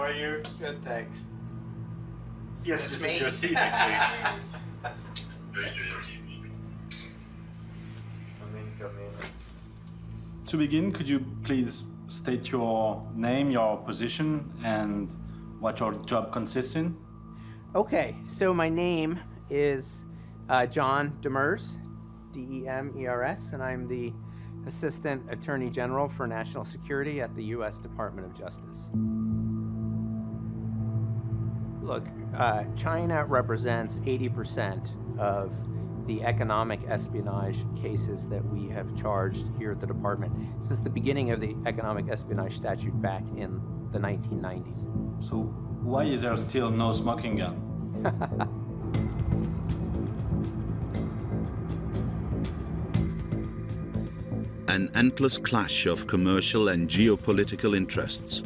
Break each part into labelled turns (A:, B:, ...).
A: are you?
B: Good, thanks.
A: Yes, this is your seat, actually.
B: Come in.
C: To begin, could you please state your name, your position, and what your job consists in?
B: Okay, so my name is John Demers, D-E-M-E-R-S, and I'm the Assistant Attorney General for National Security at the U.S. Department of Justice. Look, China represents 80% of the economic espionage cases that we have charged here at the department since the beginning of the economic espionage statute back in the 1990s.
C: So why is there still no smoking gun?
D: An endless clash of commercial and geopolitical interests.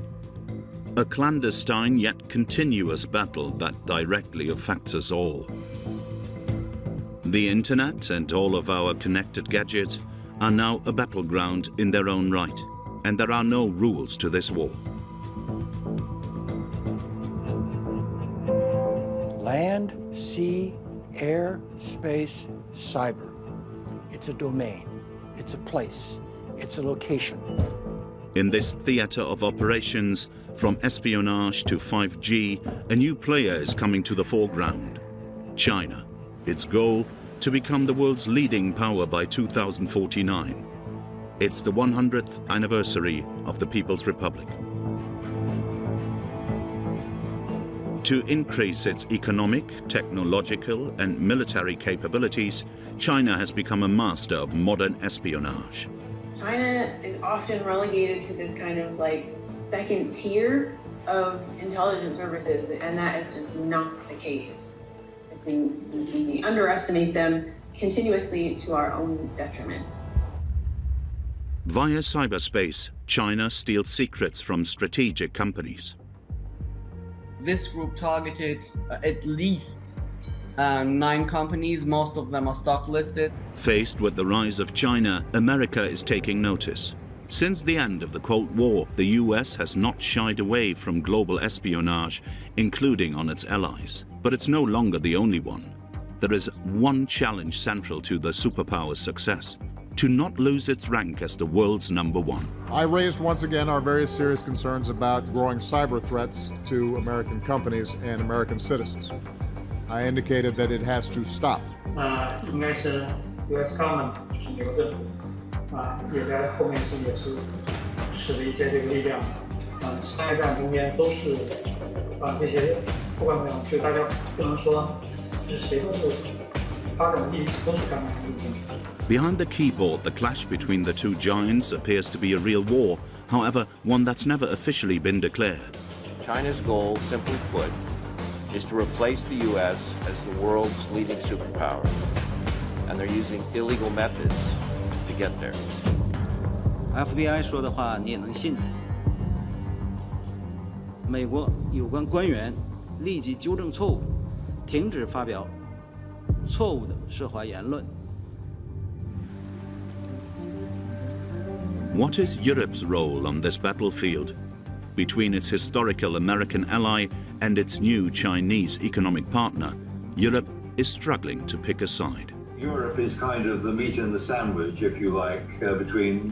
D: A clandestine yet continuous battle that directly affects us all. The internet and all of our connected gadgets are now a battleground in their own right, and there are no rules to this war.
E: Land, sea, air, space, cyber. It's a domain. It's a place. It's a location.
D: In this theater of operations, from espionage to 5G, a new player is coming to the foreground. China. Its goal, to become the world's leading power by 2049. It's the 100th anniversary of the People's Republic. To increase its economic, technological, and military capabilities, China has become a master of modern espionage.
F: China is often relegated to this kind of like second tier of intelligence services, and that is just not the case. I think we underestimate them continuously to our own detriment.
D: Via cyberspace, China steals secrets from strategic companies.
G: This group targeted at least 9 companies, most of them are stock listed.
D: Faced with the rise of China, America is taking notice. Since the end of the Cold War, the US has not shied away from global espionage, including on its allies. But it's no longer the only one. There is one challenge central to the superpower's success: to not lose its rank as the world's #1.
H: I raised once again our very serious concerns about growing cyber threats to American companies and American citizens. I indicated that it has to stop.
A: 应该是 US government 就是美国政府也在后面也是使了一些这个力量商业战中间都是这些不管怎么样，就大家不能说是谁都是发展的利益都是干嘛的。
D: Behind the keyboard, the clash between the two giants appears to be a real war, however, one that's never officially been declared.
I: China's goal, simply put, is to replace the U.S. as the world's leading superpower. And they're using illegal methods to get there.
J: FBI 说的话你也能信？美国有关官员立即纠正错误，停止发表错误的涉华言论。
D: What is Europe's role on this battlefield? Between its historical American ally and its new Chinese economic partner, Europe is struggling to pick a side.
K: Europe is kind of the meat and the sandwich, if you like, between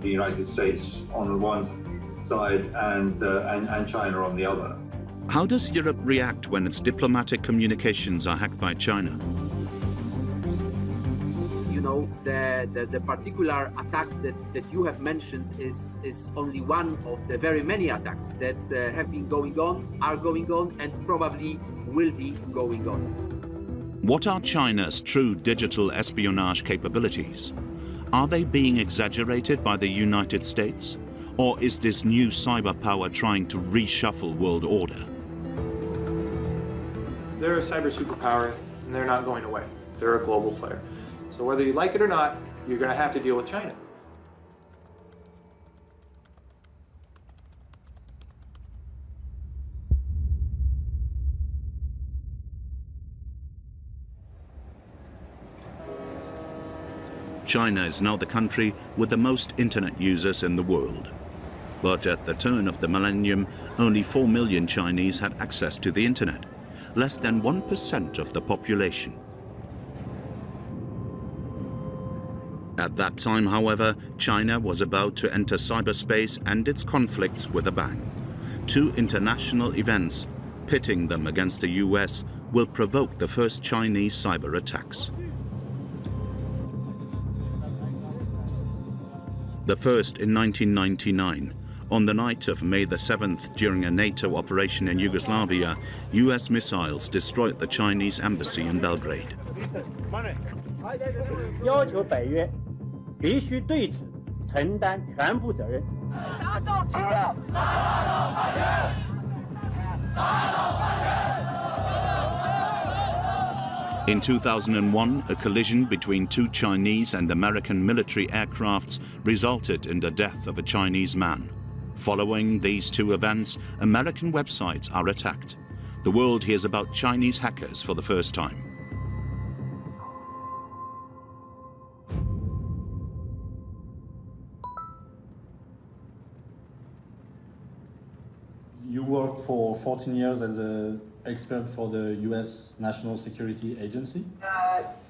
K: the United States on one side and China on the other.
D: How does Europe react when its diplomatic communications are hacked by China?
L: You know, the particular attack that you have mentioned is only one of the very many attacks that have been going on, are going on, and probably will be going on.
D: What are China's true digital espionage capabilities? Are they being exaggerated by the United States? Or is this new cyber power trying to reshuffle world order?
M: They're a cyber superpower, and they're not going away. They're a global player. So whether you like it or not, you're going to have to deal with China.
D: China is now the country with the most internet users in the world. But at the turn of the millennium, only 4 million Chinese had access to the internet, less than 1% of the population. At that time, however, China was about to enter cyberspace and its conflicts with a bang. 2 international events, pitting them against the US, will provoke the first Chinese cyber attacks. The first in 1999. On the night of May the 7th, during a NATO operation in Yugoslavia, US missiles destroyed the Chinese embassy in Belgrade. In 2001, a collision between 2 Chinese and American military aircrafts resulted in the death of a Chinese man. Following these 2 events, American websites are attacked. The world hears about Chinese hackers for the first time.
C: You worked for 14 years as an expert for the US National Security Agency?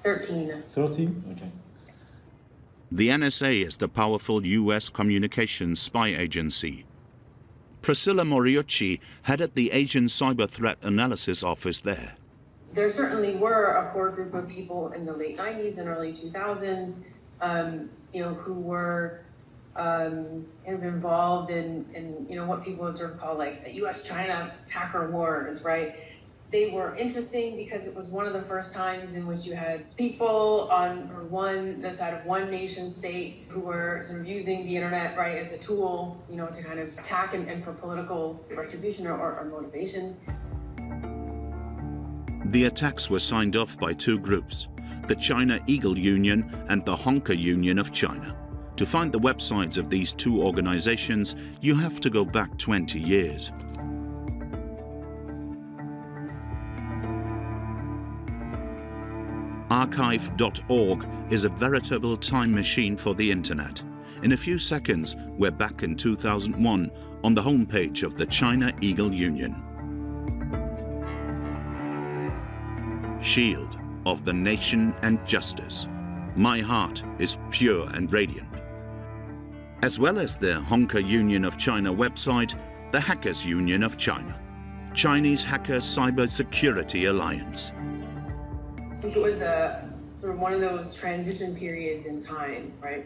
F: 13.
C: 13? Okay.
D: The NSA is the powerful US communications spy agency. Priscilla Moriucci headed the Asian Cyber Threat Analysis Office there.
F: There certainly were a core group of people in the late 90s and early 2000s, who were kind of involved in what people would sort of call like the US-China hacker wars, right? They were interesting because it was one of the first times in which you had people on the side of one nation state who were sort of using the internet, right, as a tool, to kind of attack and for political retribution or motivations.
D: The attacks were signed off by 2 groups, the China Eagle Union and the Honker Union of China. To find the websites of these 2 organizations, you have to go back 20 years. Archive.org is a veritable time machine for the internet. In a few seconds, we're back in 2001 on the homepage of the China Eagle Union. Shield of the nation and justice. My heart is pure and radiant. As well as the Honker Union of China website, the Hackers Union of China, Chinese Hacker Cybersecurity Alliance.
F: I think it was sort of one of those transition periods in time, right,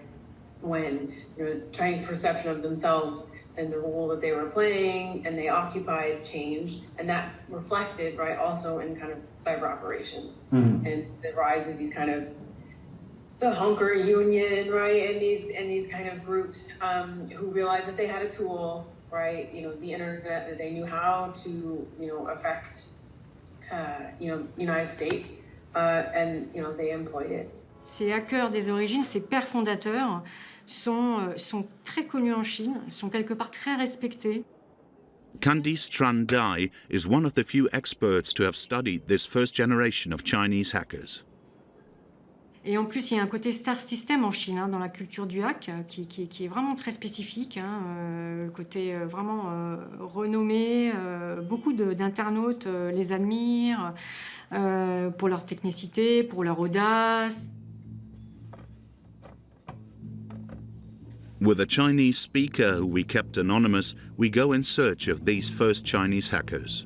F: when Chinese perception of themselves and the role that they were playing and they occupied changed, and that reflected, right, also in kind of cyber operations and the rise of these kind of the Honker Union, right, and these kind of groups who realized that they had a tool, right, the internet, that they knew how to affect United States. And they employed it.
N: Ces hackers des origines, ces pères fondateurs, sont très connus en Chine, sont quelque part très respectés.
D: Candice Tran Dai is one of the few experts to have studied this first generation of Chinese hackers.
N: Et en plus, il y a un côté star system en Chine, dans la culture du hack, qui est vraiment très spécifique. Le côté vraiment renommé, beaucoup d'internautes les admirent pour leur technicité, pour leur audace.
D: With a Chinese speaker who we kept anonymous, we go in search of these first Chinese hackers.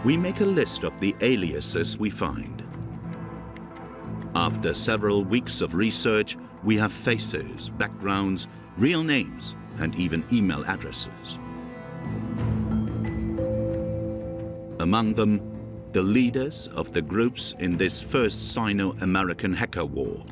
D: We make a list of the aliases we find. After several weeks of research, we have faces, backgrounds, real names, and even email addresses. Among them, the leaders of the groups in this first Sino-American hacker war.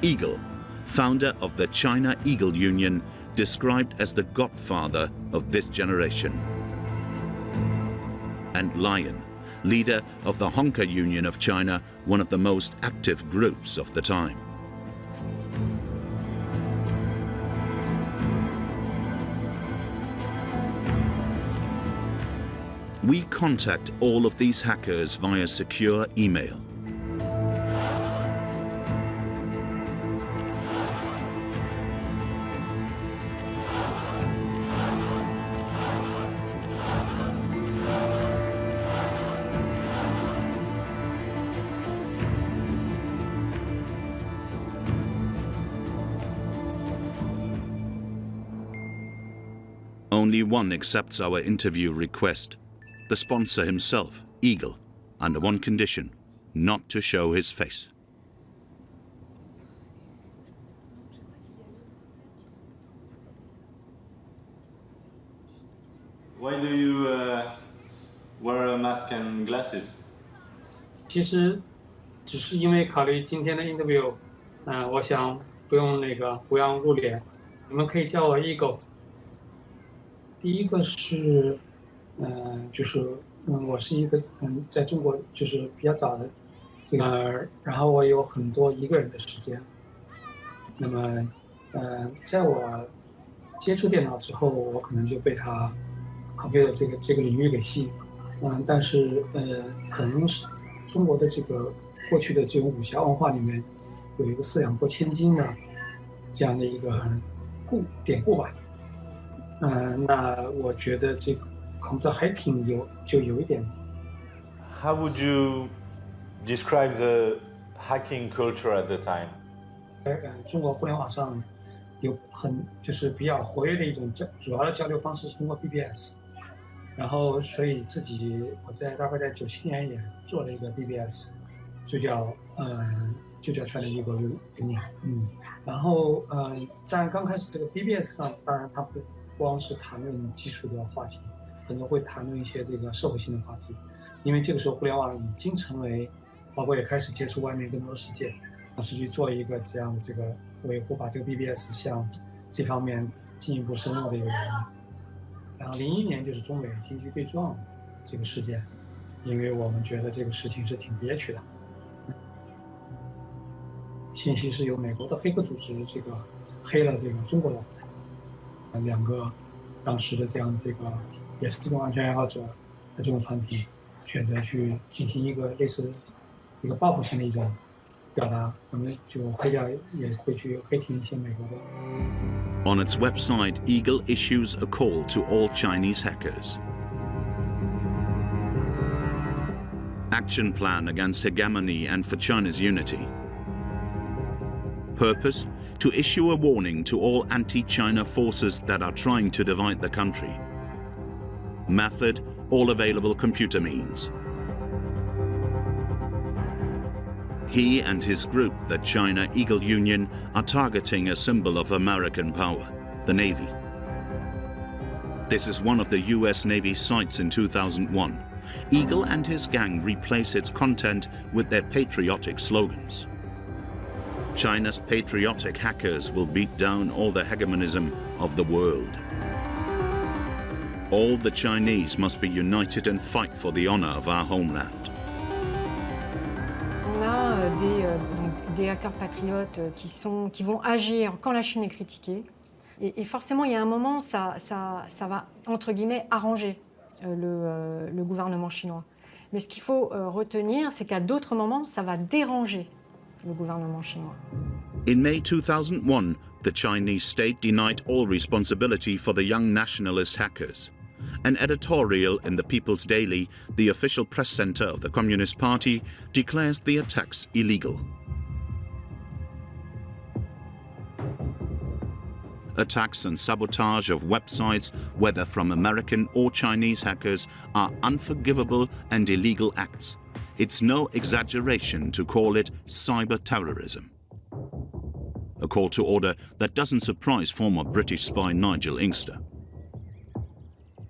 D: Eagle, founder of the China Eagle Union, described as the godfather of this generation. And Lion, leader of the Honker Union of China, one of the most active groups of the time. We contact all of these hackers via secure email. Only one accepts our interview request, the sponsor himself, Eagle, under one condition, not to show his face.
C: Why do you wear a mask and glasses?
A: 其实只是因为考虑今天的 interview，我想不用露脸，你们可以叫我 Eagle。第一个是，我是一个在中国就是比较早的这个，然后我有很多一个人的时间。那么，在我接触电脑之后，我可能就被它 computer 这个领域给吸引了。但是可能是中国的这个过去的这种武侠文化里面有一个四两拨千斤的这样的一个典故吧。那我觉得这个 computer hacking 就有一点。
C: How would you describe the hacking culture at the time?
A: 中国互联网上有就是比较活跃的一种主要的交流方式是通过 BBS， 然后所以我大概在97年也做了一个 BBS， 就叫 China Eagle Union， 然后在刚开始这个 BBS 上，当然它不光是谈论技术的话题，很多会谈论一些这个社会性的话题，因为这个时候互联网已经成为，包括也开始接触外面更多的世界，是去做一个这样的这个维护，把这个 BBS 向这方面进一步深入的一个原因。然后01年就是中美经济对撞这个事件，因为我们觉得这个事情是挺憋屈的，信息是由美国的黑客组织这个黑了这个中国的网站。两个当时的这样这个也是这种安全爱好者的这种团体，选择去进行一个类似一个报复性的一种表达，我们就黑掉，也会去黑停一些美国的。
D: On its website, Eagle issues a call to all Chinese hackers. Action plan against hegemony and for China's unity. Purpose? To issue a warning to all anti-China forces that are trying to divide the country. Method? All available computer means. He and his group, the China Eagle Union, are targeting a symbol of American power, the Navy. This is one of the US Navy sites in 2001. Eagle and his gang replace its content with their patriotic slogans. China's patriotic hackers will beat down all the hegemonism of the world. All the Chinese must be united and fight for the honor of our homeland.
N: On a des hackers patriotes qui vont agir quand la Chine est critiquée. Et forcément, il y a un moment, ça va, entre guillemets, arranger le gouvernement chinois. Mais ce qu'il faut retenir, c'est qu'à d'autres moments, ça va déranger le gouvernement chinois.
D: In May 2001, the Chinese state denied all responsibility for the young nationalist hackers. An editorial in the People's Daily, the official press center of the Communist Party, declares the attacks illegal. Attacks and sabotage of websites, whether from American or Chinese hackers, are unforgivable and illegal acts. It's no exaggeration to call it cyber terrorism. A call to order that doesn't surprise former British spy Nigel Inkster.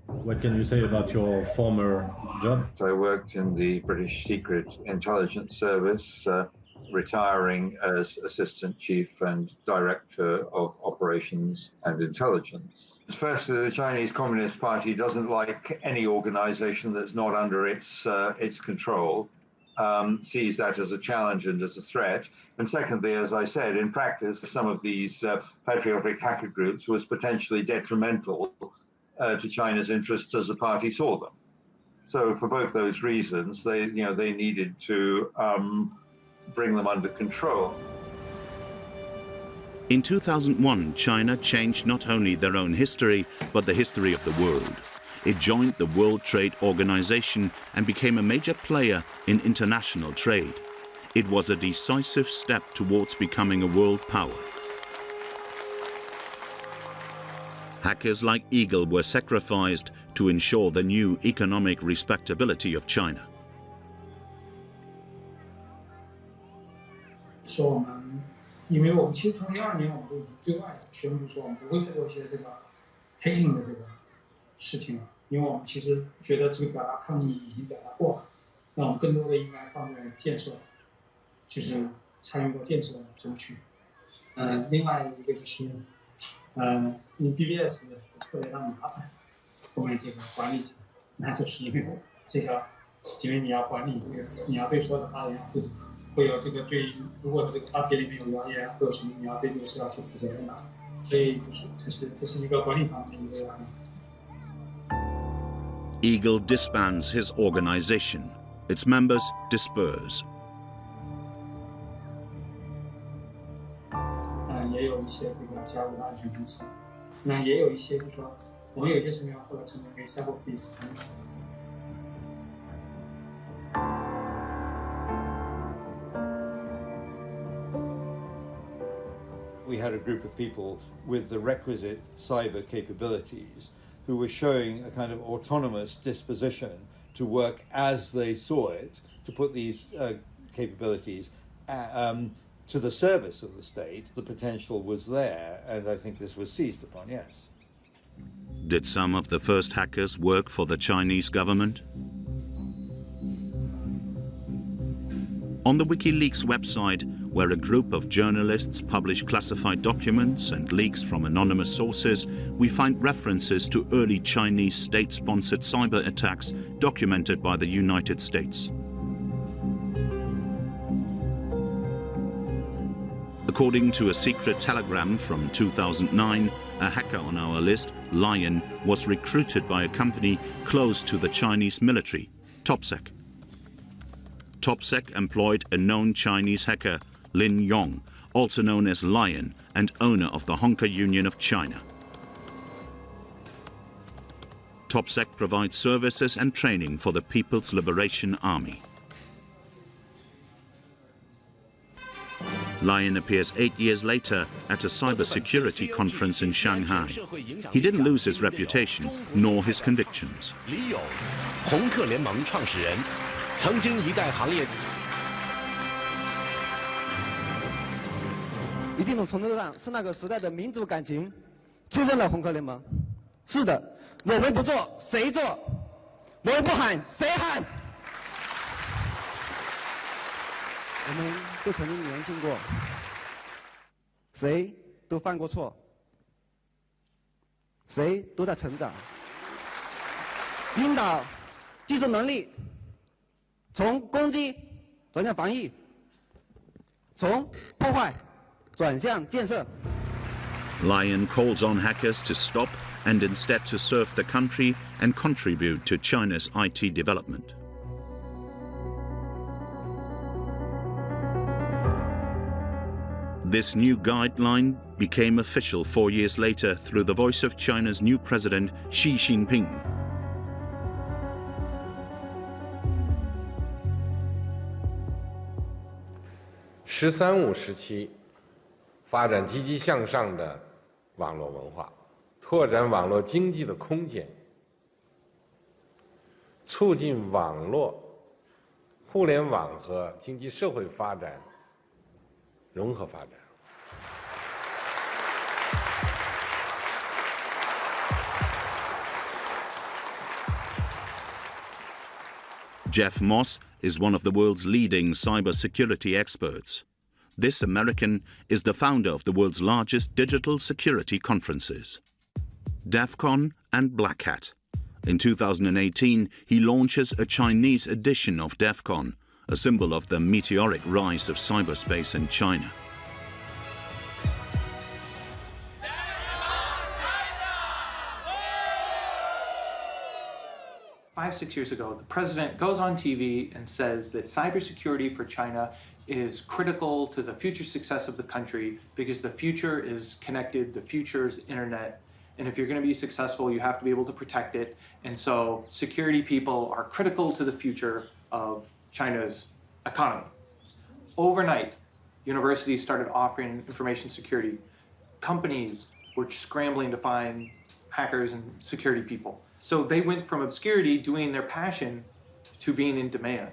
O: What can you say about your former job?
K: I worked in the British Secret Intelligence Service, retiring as Assistant Chief and Director of Operations and Intelligence. Firstly, the Chinese Communist Party doesn't like any organization that's not under its control, sees that as a challenge and as a threat. And secondly, as I said, in practice, some of these patriotic hacker groups was potentially detrimental to China's interests as the party saw them. So for both those reasons, they needed to bring them under control.
D: In 2001, China changed not only their own history, but the history of the world. It joined the World Trade Organization and became a major player in international trade. It was a decisive step towards becoming a world power. Hackers like Eagle were sacrificed to ensure the new economic respectability of China.
A: 说我们，因为我们其实从2012年我们就已经对外宣布说我们不会再做一些这个 hacking 的这个事情了，因为我们其实觉得这个表达抗议已经表达过了，那我们更多的应该放在建设，就是参与到建设中去。另外一个就是，你 BBS 特别的麻烦，后面这个管理起来，那就是因为这个，因为你要管理这个，你要对所有的发言要负责。 会有这个对，如果这个发帖里面有谣言，会有什么你要对这个是要去负责任的，所以这是一个管理方面的一个压力。
D: Eagle disbands his organization. Its members disperse.
A: 也有一些这个加入的安全公司，那也有一些就是说，我们有些成员后来成为 cyber police 成员。
P: We had a group of people with the requisite cyber capabilities who were showing a kind of autonomous disposition to work as they saw it, to put these capabilities to the service of the state. The potential was there, and I think this was seized upon, yes.
D: Did some of the first hackers work for the Chinese government? On the WikiLeaks website, where a group of journalists publish classified documents and leaks from anonymous sources, we find references to early Chinese state-sponsored cyber attacks documented by the United States. According to a secret telegram from 2009, a hacker on our list, Lion, was recruited by a company close to the Chinese military, TopSec. TopSec employed a known Chinese hacker, Lin Yong, also known as Lion and owner of the Honker Union of China. TopSec provides services and training for the People's Liberation Army. Lion appears 8 years later at a cybersecurity conference in Shanghai. He didn't lose his reputation nor his convictions.
Q: 曾经一代行业，
R: 一定的程度上是那个时代的民主感情支撑了红客联盟。是的，我们不做谁做？我们不喊谁喊？我们都曾经年轻过，谁都犯过错，谁都在成长。领导技术能力。 从攻击转向防御，从破坏转向建设。
D: Lion calls on hackers to stop and instead to serve the country and contribute to China's IT development. This new guideline became official 4 years later through the voice of China's new president, Xi Jinping.
S: “13·5”时期，发展积极向上的网络文化，拓展网络经济的空间，促进网络、互联网和经济社会发展融合发展。
D: Jeff Moss is one of the world's leading cybersecurity experts. This American is the founder of the world's largest digital security conferences, DEF CON and Black Hat. In 2018, he launches a Chinese edition of DEF CON, a symbol of the meteoric rise of cyberspace in China.
M: 5-6 years ago, the president goes on TV and says that cybersecurity for China is critical to the future success of the country because the future is connected, the future is internet, and if you're going to be successful, you have to be able to protect it. And so security people are critical to the future of China's economy. Overnight, universities started offering information security. Companies were scrambling to find hackers and security people. So they went from obscurity, doing their passion, to being in demand.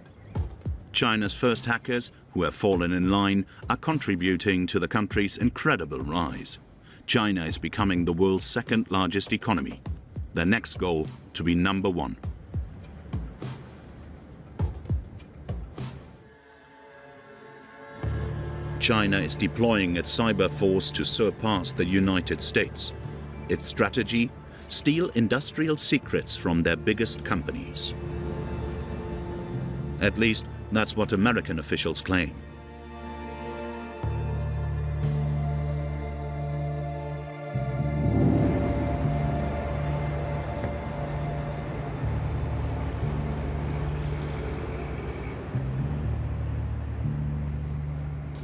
D: China's first hackers, who have fallen in line, are contributing to the country's incredible rise. China is becoming the world's second largest economy. Their next goal, to be number one. China is deploying its cyber force to surpass the United States. Its strategy? Steal industrial secrets from their biggest companies. At least, that's what American officials claim.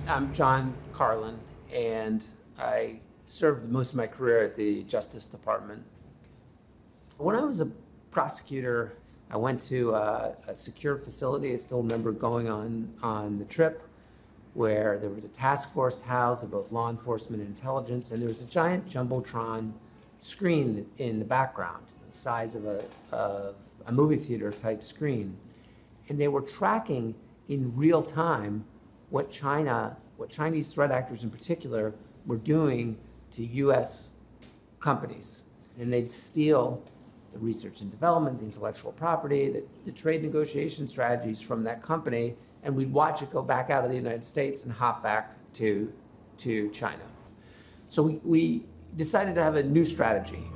T: I'm John Carlin, and I served most of my career at the Justice Department. When I was a prosecutor, I went to a secure facility. I still remember going on the trip where there was a task force housed of both law enforcement and intelligence, and there was a giant Jumbotron screen in the background, the size of a movie theater type screen. And they were tracking in real time what Chinese threat actors in particular were doing to US companies. And they'd steal the research and development, the intellectual property, the trade negotiation strategies from that company, and we'd watch it go back out of the United States and hop back to China. So we decided to have a new strategy.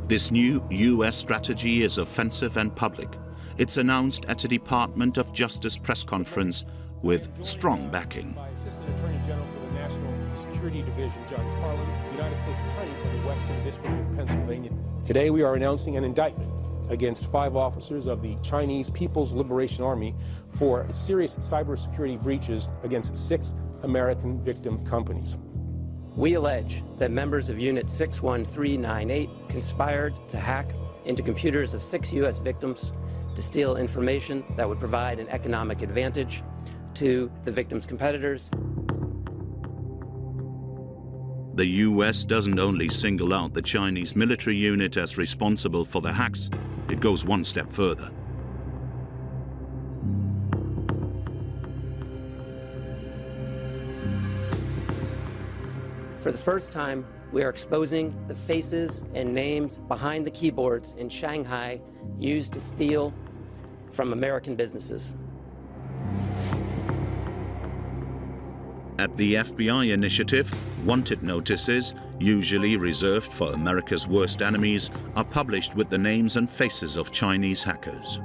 D: This new US strategy is offensive and public. It's announced at a Department of Justice press conference with strong backing.
U: By Assistant Attorney General for the National Security Division, John Carlin, United States Attorney for the Western District of Pennsylvania. Today we are announcing an indictment against 5 officers of the Chinese People's Liberation Army for serious cybersecurity breaches against 6 American victim companies.
V: We allege that members of Unit 61398 conspired to hack into computers of 6 U.S. victims to steal information that would provide an economic advantage to the victims' competitors.
D: The US doesn't only single out the Chinese military unit as responsible for the hacks, it goes one step further.
V: For the first time, we are exposing the faces and names behind the keyboards in Shanghai used to steal from American businesses.
D: At the FBI initiative, wanted notices, usually reserved for America's worst enemies, are published with the names and faces of Chinese hackers.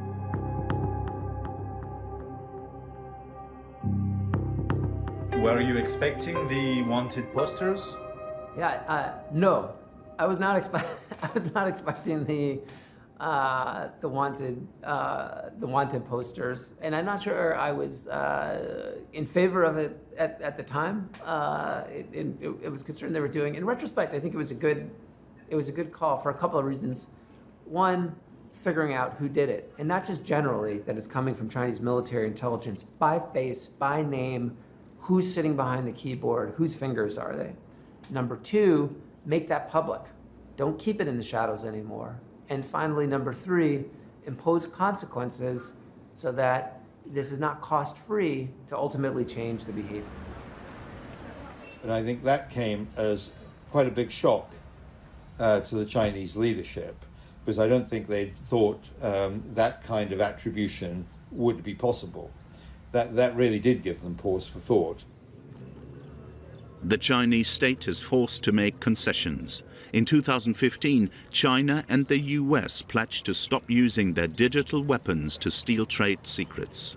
W: Were you expecting the wanted posters?
T: Yeah, no, I was not expecting the wanted posters, and I'm not sure I was in favor of it at the time. It was concerned they were doing. In retrospect, I think it was a good call for a couple of reasons. One, figuring out who did it, and not just generally that it's coming from Chinese military intelligence, by face, by name, who's sitting behind the keyboard, whose fingers are they? Number 2, make that public. Don't keep it in the shadows anymore. And finally, number 3, impose consequences so that this is not cost-free to ultimately change the behavior.
P: And I think that came as quite a big shock to the Chinese leadership, because I don't think they'd thought that kind of attribution would be possible. That really did give them pause for thought.
D: The Chinese state is forced to make concessions. In 2015, China and the US pledged to stop using their digital weapons to steal trade secrets.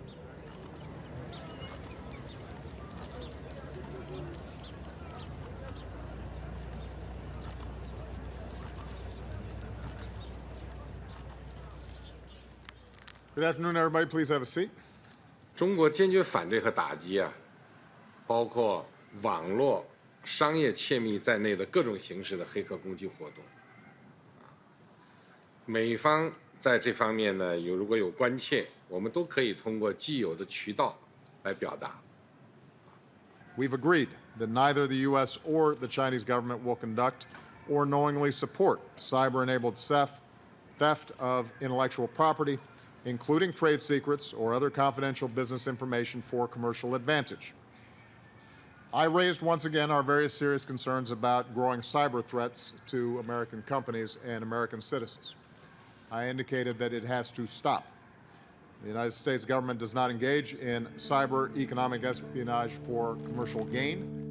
H: Good afternoon, everybody. Please have a seat.
S: 中国坚决反对和打击包括网络、商业窃密在内的各种形式的黑客攻击活动。美方在这方面呢，如果有关切，我们都可以通过既有的渠道来表达。
H: We've agreed that neither the U.S. or the Chinese government will conduct or knowingly support cyber-enabled theft of intellectual property, including trade secrets or other confidential business information for commercial advantage. I raised once again our very serious concerns about growing cyber threats to American companies and American citizens. I indicated that it has to stop. The United States government does not engage in cyber economic espionage for commercial gain.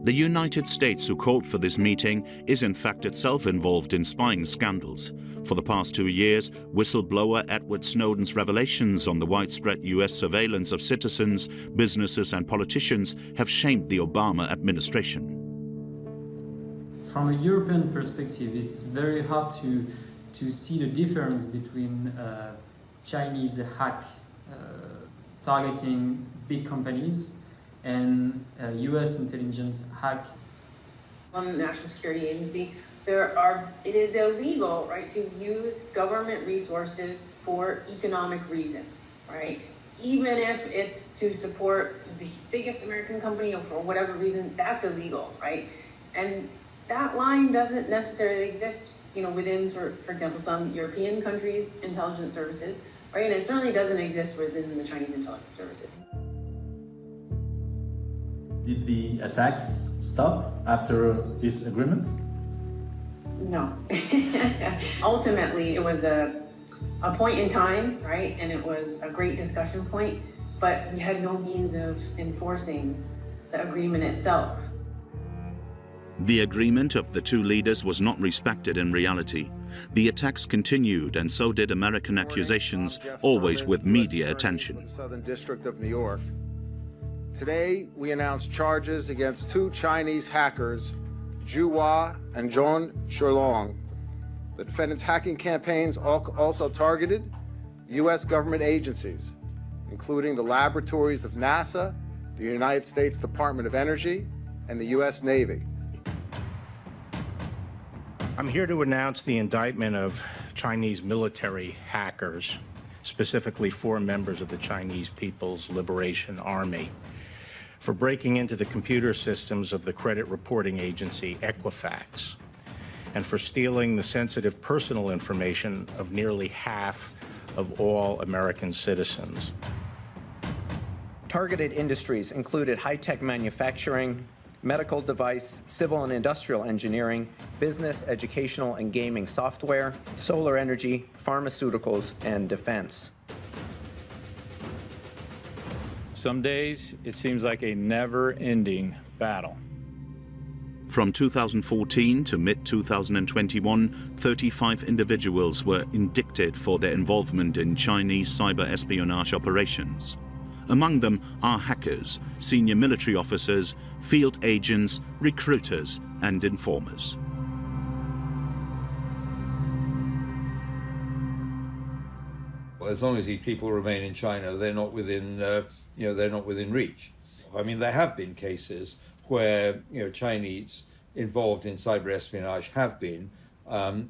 D: The United States, who called for this meeting, is in fact itself involved in spying scandals. For the past 2 years, whistleblower Edward Snowden's revelations on the widespread U.S. surveillance of citizens, businesses and politicians have shamed the Obama administration.
B: From a European perspective, it's very hard to see the difference between Chinese hack targeting big companies and U.S. intelligence hack.
F: On the National Security Agency, it is illegal, right, to use government resources for economic reasons, right? Even if it's to support the biggest American company or for whatever reason, that's illegal, right? And that line doesn't necessarily exist, within, for example, some European countries' intelligence services, right? And it certainly doesn't exist within the Chinese intelligence services.
W: Did the attacks stop after this agreement?
F: No. Ultimately, it was a point in time, right? And it was a great discussion point, but we had no means of enforcing the agreement itself.
D: The agreement of the two leaders was not respected in reality. The attacks continued, and so did American accusations, always with media attention.
E: Southern District of New York. Today, we announced charges against 2 Chinese hackers, Zhu Hua and Zhong Shulong. The defendants' hacking campaigns also targeted U.S. government agencies, including the laboratories of NASA, the United States Department of Energy, and the U.S. Navy.
G: I'm here to announce the indictment of Chinese military hackers, specifically 4 members of the Chinese People's Liberation Army, for breaking into the computer systems of the credit reporting agency Equifax, and for stealing the sensitive personal information of nearly half of all American citizens.
X: Targeted industries included high-tech manufacturing, medical device, civil and industrial engineering, business, educational, and gaming software, solar energy, pharmaceuticals, and defense.
Y: Some days, it seems like a never-ending battle.
D: From 2014 to mid-2021, 35 individuals were indicted for their involvement in Chinese cyber espionage operations. Among them are hackers, senior military officers, field agents, recruiters, and informers.
P: Well, as long as these people remain in China, they're not within, they're not within reach. I mean, there have been cases where, Chinese involved in cyber espionage have been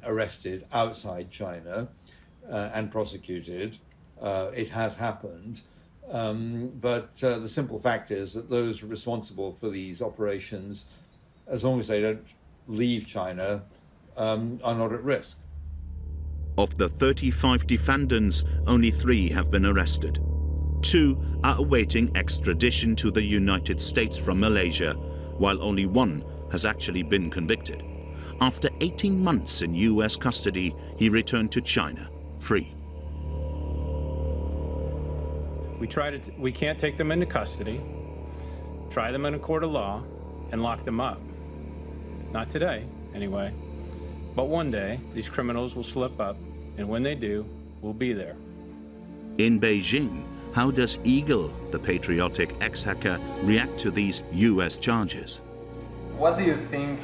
P: arrested outside China and prosecuted. It has happened. But the simple fact is that those responsible for these operations, as long as they don't leave China, are not at risk.
D: Of the 35 defendants, only 3 have been arrested. 2 are awaiting extradition to the United States from Malaysia, while only 1 has actually been convicted. After 18 months in U.S. custody, he returned to China, free.
Y: We can't take them into custody, try them in a court of law, and lock them up. Not today, anyway. But one day, these criminals will slip up, and when they do, we'll be there.
D: In Beijing, how does Eagle, the patriotic ex-hacker, react to these U.S. charges?
Z: What do you think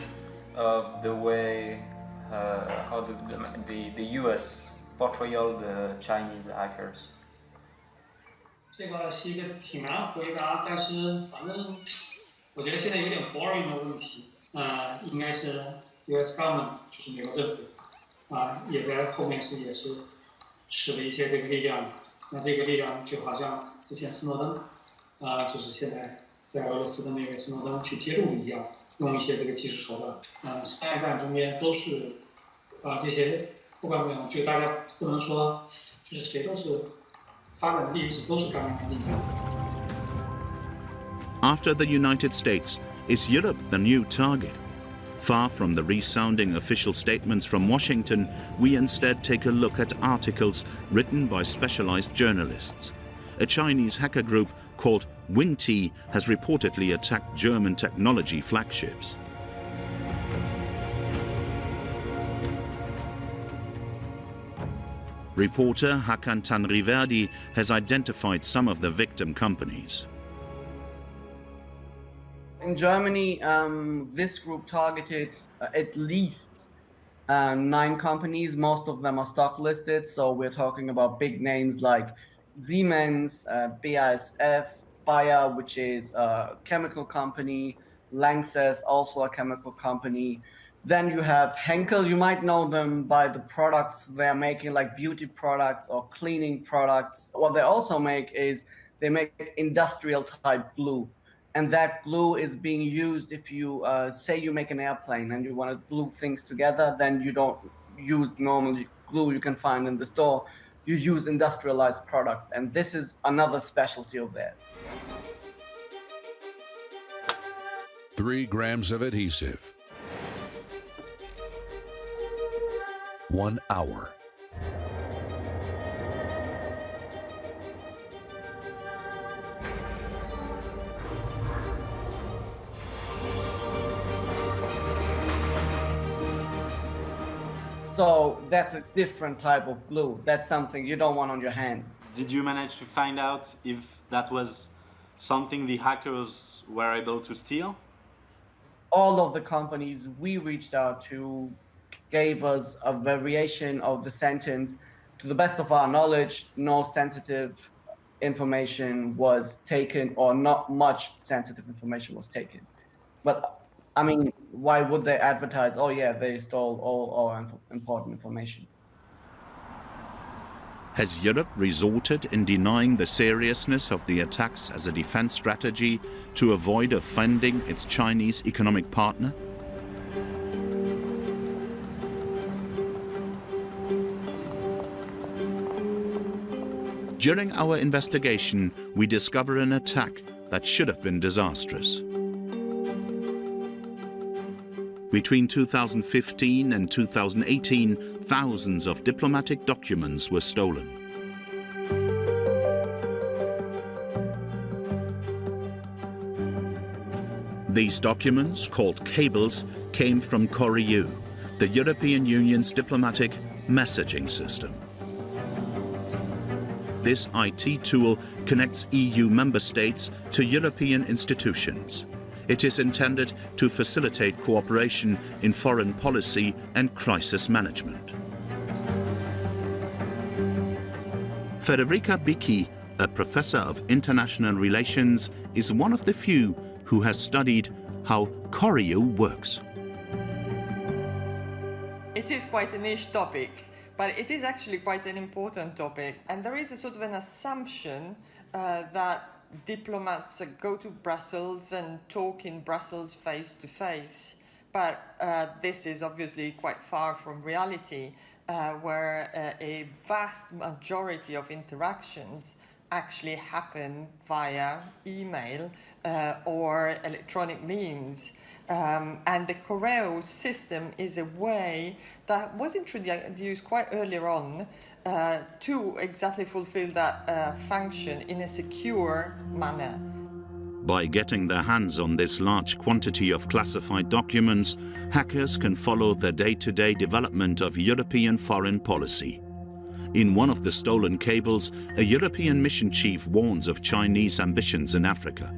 Z: of the way how the U.S.
C: portrayal the Chinese hackers?
A: 这个是一个挺难回答，但是反正我觉得现在有点 boring 的问题。应该是 U.S. government 就是美国政府也在后面也是使了一些这个力量。那这个力量就好像之前斯诺登就是现在在俄罗斯的那个斯诺登去揭露一样，用一些这个技术手段。商业战中间都是这些不管怎么样，就大家不能说就是谁都是。
D: After the United States, is Europe the new target? Far from the resounding official statements from Washington, we instead take a look at articles written by specialized journalists. A Chinese hacker group called Winti has reportedly attacked German technology flagships. Reporter Hakan Tanriverdi has identified some of the victim companies.
I: In Germany, this group targeted at least 9 companies. Most of them are stock listed, so we're talking about big names like Siemens, BASF, Bayer, which is a chemical company, Lanxess, also a chemical company. Then you have Henkel. You might know them by the products they're making, like beauty products or cleaning products. What they also make is they make industrial type glue. And that glue is being used if you say you make an airplane and you want to glue things together, then you don't use normal glue you can find in the store. You use industrialized products. And this is another specialty of theirs.
J: 3 grams of adhesive. 1 hour.
I: So that's a different type of glue. That's something you don't want on your hands.
W: Did you manage to find out if that was something the hackers were able to steal?
I: All of the companies we reached out to gave us a variation of the sentence. To the best of our knowledge, no sensitive information was taken, or not much sensitive information was taken. But I mean, why would they advertise, oh yeah, they stole all our important information?
D: Has Europe resorted in denying the seriousness of the attacks as a defense strategy to avoid offending its Chinese economic partner? During our investigation, we discover an attack that should have been disastrous. Between 2015 and 2018, thousands of diplomatic documents were stolen. These documents, called cables, came from Coru, the European Union's diplomatic messaging system. This IT tool connects EU member states to European institutions. It is intended to facilitate cooperation in foreign policy and crisis management. Federica Bicchi, a professor of international relations, is one of the few who has studied how Coru works.
L: It is quite a niche topic, but it is actually quite an important topic. And there is a sort of an assumption that diplomats go to Brussels and talk in Brussels face to face. But this is obviously quite far from reality, where a vast majority of interactions actually happen via email or electronic means. And the Coru system is a way that was introduced quite earlier on to exactly fulfill that function in a secure manner.
D: By getting their hands on this large quantity of classified documents, hackers can follow the day-to-day development of European foreign policy. In one of the stolen cables, a European mission chief warns of Chinese ambitions in Africa.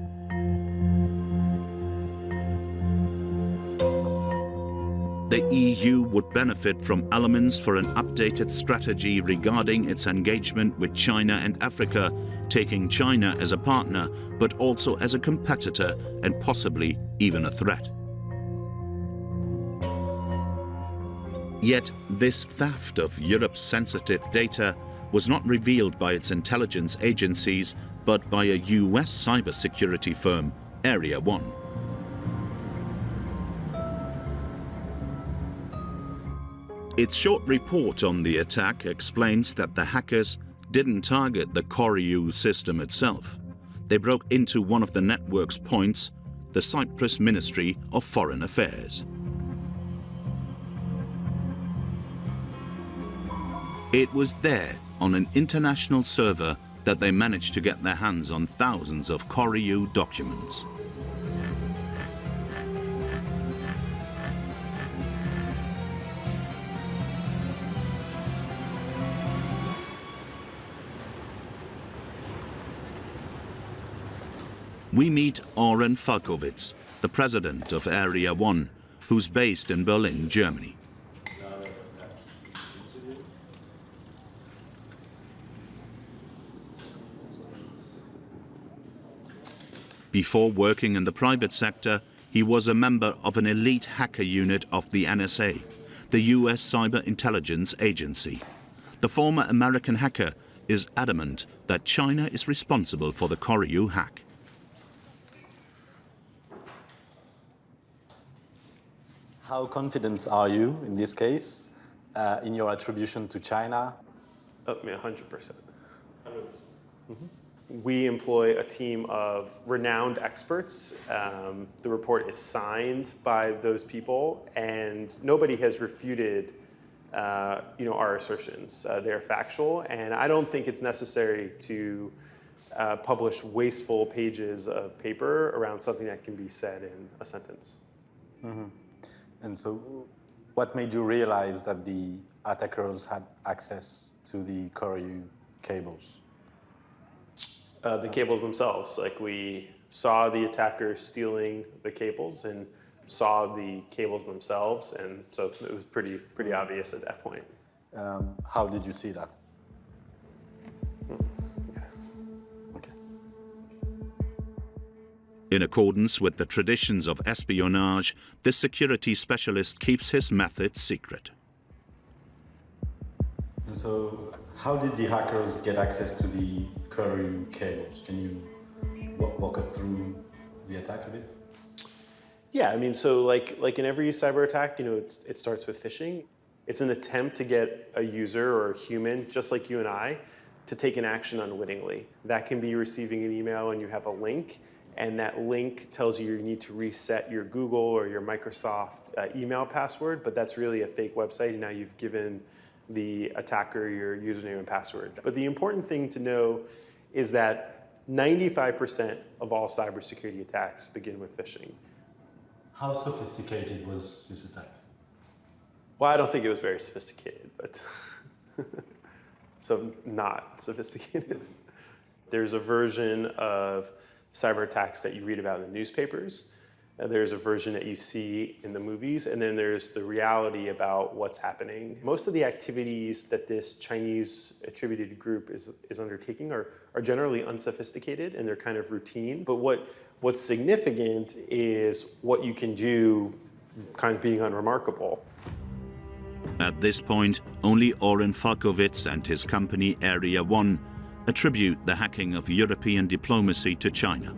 D: The EU would benefit from elements for an updated strategy regarding its engagement with China and Africa, taking China as a partner, but also as a competitor and possibly even a threat. Yet this theft of Europe's sensitive data was not revealed by its intelligence agencies, but by a US cybersecurity firm, Area 1. Its short report on the attack explains that the hackers didn't target the Coru system itself. They broke into one of the network's points, the Cyprus Ministry of Foreign Affairs. It was there, on an international server, that they managed to get their hands on thousands of Coru documents. We meet Oren Falkowitz, the president of Area 1, who's based in Berlin, Germany. Before working in the private sector, he was a member of an elite hacker unit of the NSA, the US Cyber Intelligence Agency. The former American hacker is adamant that China is responsible for the Coru hack.
C: How confident are you in this case, in your attribution to China?
K: I mean, 100%. 100%. We employ a team of renowned experts. The report is signed by those people, and nobody has refuted our assertions. They're factual, and I don't think it's necessary to publish wasteful pages of paper around something that can be said in a sentence.
C: Mm-hmm. And so what made you realize that the attackers had access to the Coru cables?
K: The cables themselves. Like, we saw the attackers stealing the cables and saw the cables themselves, and so it was pretty obvious at that point.
C: How did you see that? Okay.
D: In accordance with the traditions of espionage, this security specialist keeps his methods secret.
C: And so, how did the hackers get access to the Coru cables? Can you walk us through the attack a bit?
K: Yeah, I mean, so like in every cyber attack, it starts with phishing. It's an attempt to get a user or a human, just like you and I, to take an action unwittingly. That can be receiving an email and you have a link, and that link tells you need to reset your Google or your Microsoft email password, but that's really a fake website, and now you've given the attacker your username and password. But the important thing to know is that 95% of all cybersecurity attacks begin with phishing.
C: How sophisticated was this attack?
K: Well, I don't think it was very sophisticated, but so not sophisticated. There's a version of cyber attacks that you read about in the newspapers. There's a version that you see in the movies, and then there's the reality about what's happening. Most of the activities that this Chinese attributed group is undertaking are generally unsophisticated, and they're kind of routine. But what's significant is what you can do kind of being unremarkable.
D: At this point, only Oren Falkowitz and his company Area 1 attribute the hacking of European diplomacy to China.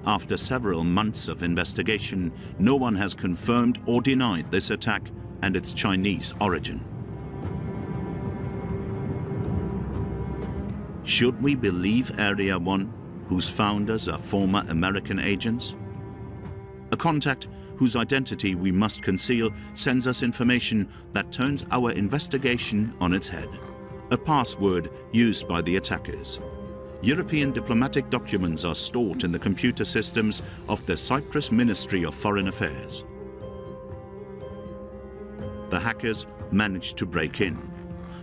D: After several months of investigation, no one has confirmed or denied this attack and its Chinese origin. Should we believe Area 1, whose founders are former American agents? A contact whose identity we must conceal sends us information that turns our investigation on its head. A password used by the attackers. European diplomatic documents are stored in the computer systems of the Cyprus Ministry of Foreign Affairs. The hackers managed to break in,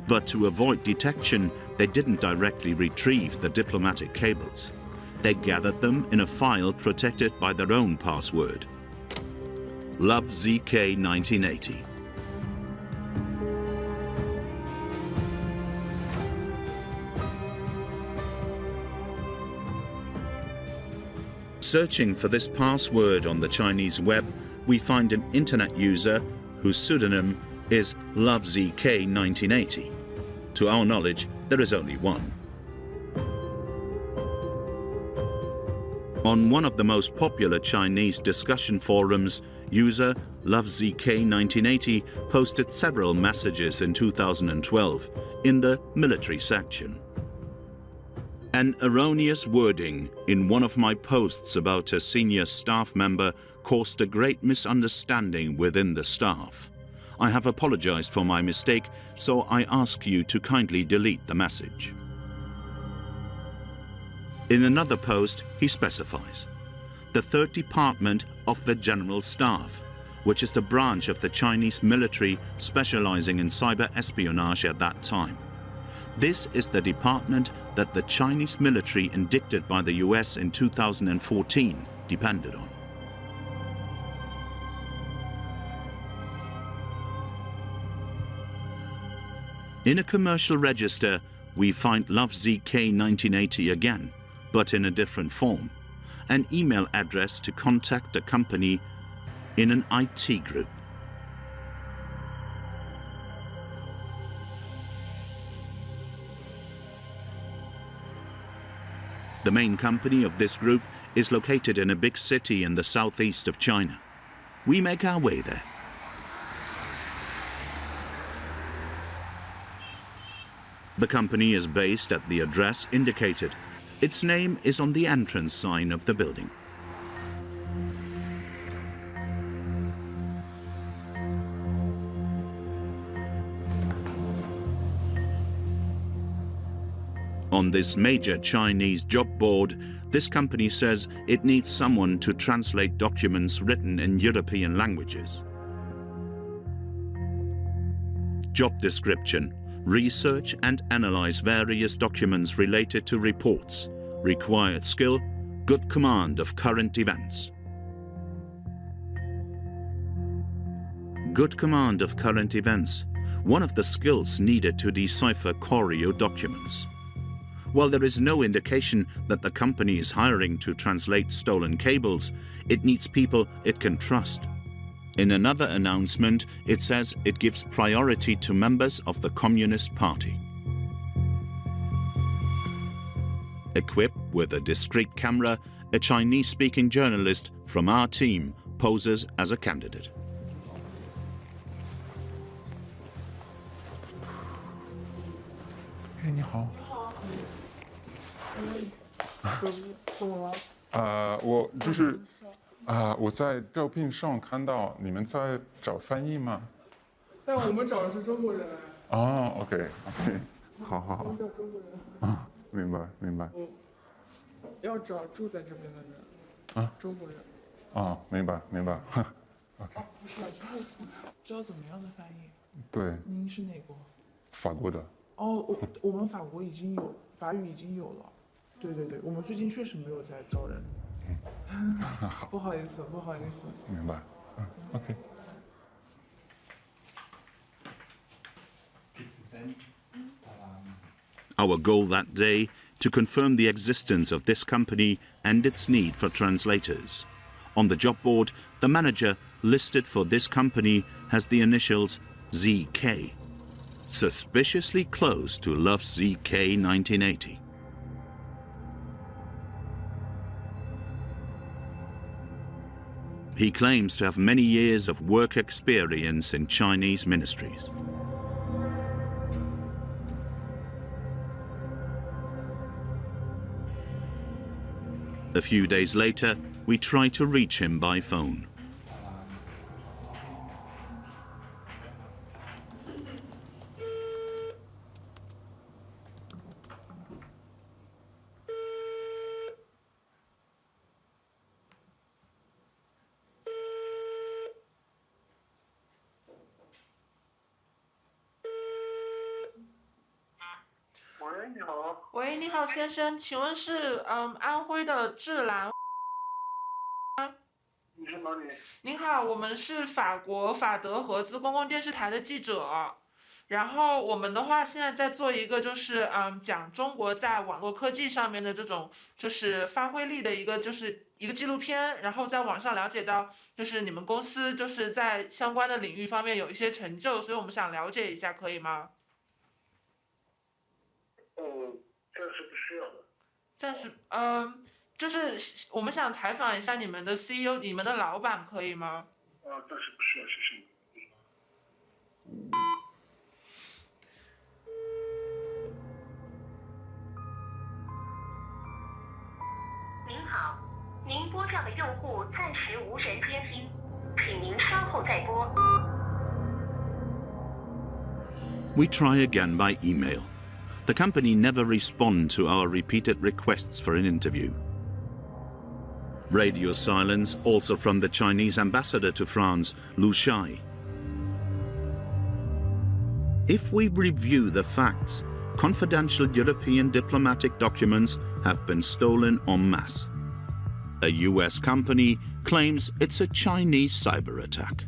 D: but to avoid detection, they didn't directly retrieve the diplomatic cables. They gathered them in a file protected by their own password. LoveZK1980. Searching for this password on the Chinese web, we find an internet user whose pseudonym is LoveZK1980. To our knowledge, there is only one. On one of the most popular Chinese discussion forums, user LoveZK1980 posted several messages in 2012 in the military section. An erroneous wording in one of my posts about a senior staff member caused a great misunderstanding within the staff. I have apologized for my mistake, so I ask you to kindly delete the message. In another post, he specifies the 3rd Department of the General Staff, which is the branch of the Chinese military specializing in cyber espionage at that time. This is the department that the Chinese military indicted by the US in 2014 depended on. In a commercial register, we find LoveZK1980 again, but in a different form, an email address to contact a company in an IT group. The main company of this group is located in a big city in the southeast of China. We make our way there. The company is based at the address indicated. Its name is on the entrance sign of the building. On this major Chinese job board, this company says it needs someone to translate documents written in European languages. Job description: research and analyze various documents related to reports. Required skill: good command of current events. Good command of current events, one of the skills needed to decipher Coru documents. While there is no indication that the company is hiring to translate stolen cables, it needs people it can trust. In another announcement, it says it gives priority to members of the Communist Party. Equipped with a discreet camera, a Chinese-speaking journalist from our team poses as a candidate.
M: Hey, 你好。我就是我在招聘上看到你们在找翻译吗？
N: 但我们找的是中国人。
M: 哦 ，OK， 好好好。
N: 我们找中国人。
M: 啊，明白明白。
N: 要找住在这边的人。
M: 啊，
N: 中国人。
M: 啊，明白明白。OK。
N: 哦，不是，招怎么样的翻译？
M: 对。
N: 您是哪国？
M: 法国的。
N: 哦，我们法国已经有法语已经有了。对对对，我们最近确实没有在招人。不好意思，不好意思。
M: 明白。OK。
D: Our goal that day, to confirm the existence of this company and its need for translators. On the job board, the manager listed for this company has the initials ZK, suspiciously close to LoveZK1980. He claims to have many years of work experience in Chinese ministries. A few days later, we try to reach him by phone.
N: 喂，你好，先生，请问是安徽的智兰？
O: 你是哪里？
N: 您好，我们是法国法德合资公共电视台的记者。然后我们的话现在在做一个就是讲中国在网络科技上面的这种就是发挥力的一一个纪录片，然后在网上了解到，就是你们公司就是在相关的领域方面有一些成就，所以我们想了解一下，可以吗？
O: 暂时不需要的。
N: 暂时，就是我们想采访一下你们的 CEO， 你们的老板，可以吗？
O: 暂时不需要，谢谢你。
Q: 您好，您拨叫的用户暂时无人接听，请您稍后再拨。
D: We try again by email. The company never respond to our repeated requests for an interview. Radio silence also from the Chinese ambassador to France, Lu Shai. If we review the facts, confidential European diplomatic documents have been stolen en masse. A US company claims it's a Chinese cyber attack.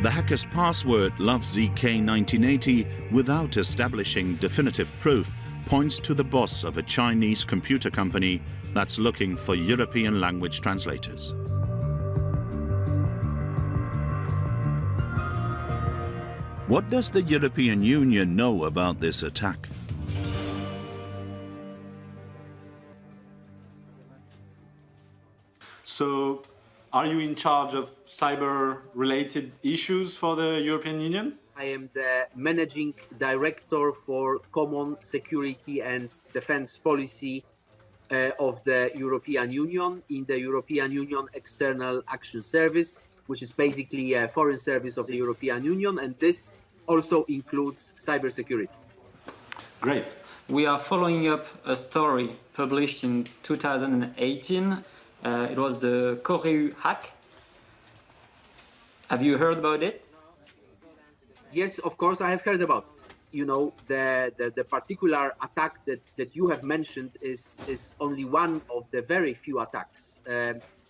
D: The hacker's password LoveZK1980, without establishing definitive proof, points to the boss of a Chinese computer company that's looking for European language translators. What does the European Union know about this attack?
W: So, are you in charge of cyber-related issues for the European Union?
R: I am the Managing Director for Common Security and Defense Policy of the European Union in the European Union External Action Service, which is basically a foreign service of the European Union, and this also includes cybersecurity.
W: Great.
U: We are following up a story published in 2018. It was the Coru hack. Have you heard about it?
R: Yes, of course, I have heard about it. You know, the particular attack that you have mentioned is only one of the very few attacks,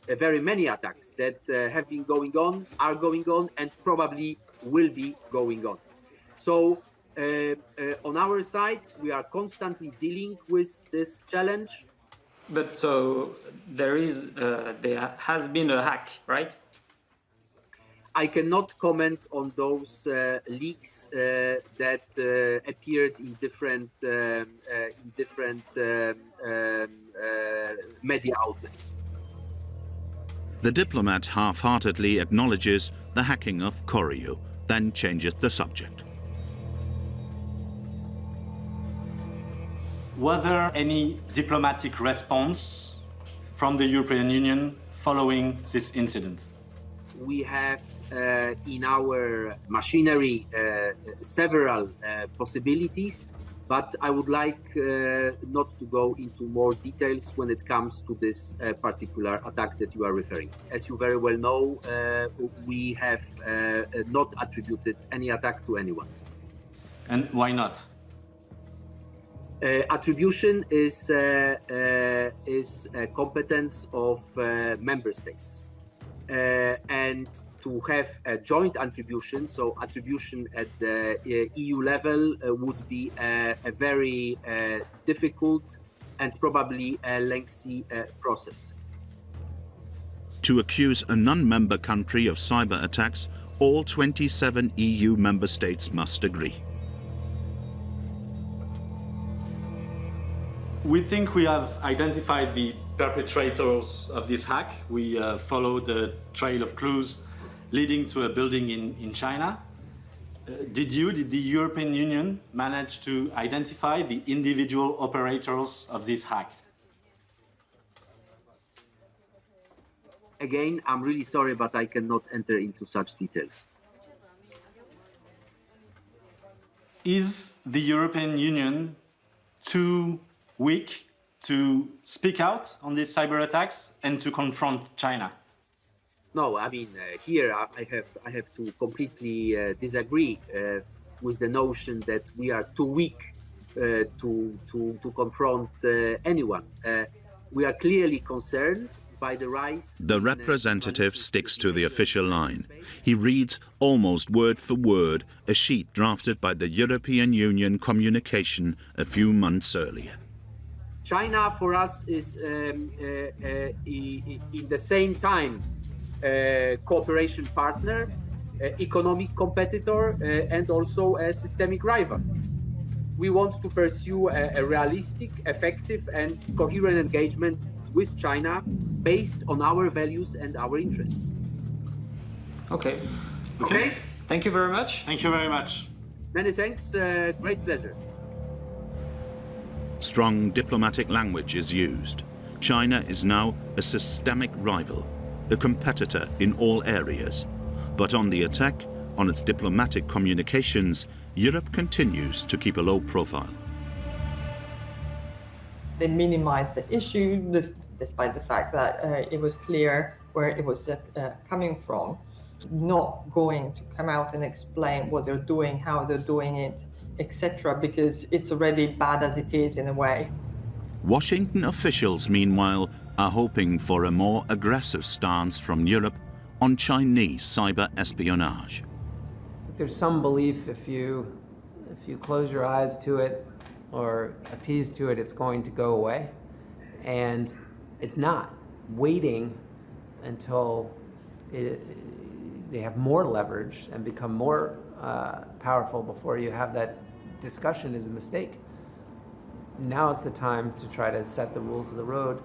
R: very many attacks that have been going on, are going on, and probably will be going on. So on our side, we are constantly dealing with this challenge.
U: But so there has been a hack, right?
R: I cannot comment on those leaks that appeared in different media outlets.
D: The diplomat half-heartedly acknowledges the hacking of Coru, then changes the subject.
W: Was there any diplomatic response from the European Union following this incident?
R: We have in our machinery several possibilities, but I would like not to go into more details when it comes to this particular attack that you are referring. As you very well know, we have not attributed any attack to anyone.
W: And why not?
R: Attribution is a competence of member states. And to have a joint attribution, so attribution at the EU level would be a very difficult and probably a lengthy process.
D: To accuse a non-member country of cyber attacks, all 27 EU member states must agree.
W: We think we have identified the perpetrators of this hack. We followed a trail of clues leading to a building in China. Did the European Union manage to identify the individual operators of this hack?
R: Again, I'm really sorry, but I cannot enter into such details.
W: Is the European Union too weak to speak out on these cyber attacks and to confront China?
R: No, I mean, here I have to completely disagree with the notion that we are too weak to confront anyone. We are clearly concerned by the rise.
D: The representative sticks to the official line. He reads almost word for word a sheet drafted by the European Union communication a few months earlier.
R: China for us is in the same time cooperation partner, economic competitor, and also a systemic rival. We want to pursue a realistic, effective, and coherent engagement with China based on our values and our interests.
U: Okay.
R: Okay?
U: Thank you very much.
W: Thank you very much.
R: Many thanks. Great pleasure.
D: Strong diplomatic language is used. China is now a systemic rival, a competitor in all areas. But on the attack, on its diplomatic communications, Europe continues to keep a low profile.
B: They minimized the issue, despite the fact that it was clear where it was coming from. Not going to come out and explain what they're doing, how they're doing it, etc., because it's already bad as it is in a way.
D: Washington officials, meanwhile, are hoping for a more aggressive stance from Europe on Chinese cyber espionage.
H: There's some belief if you close your eyes to it or appease to it, it's going to go away. And it's not. Waiting until they have more leverage and become more powerful before you have that discussion is a mistake. Now is the time to try to set the rules of the road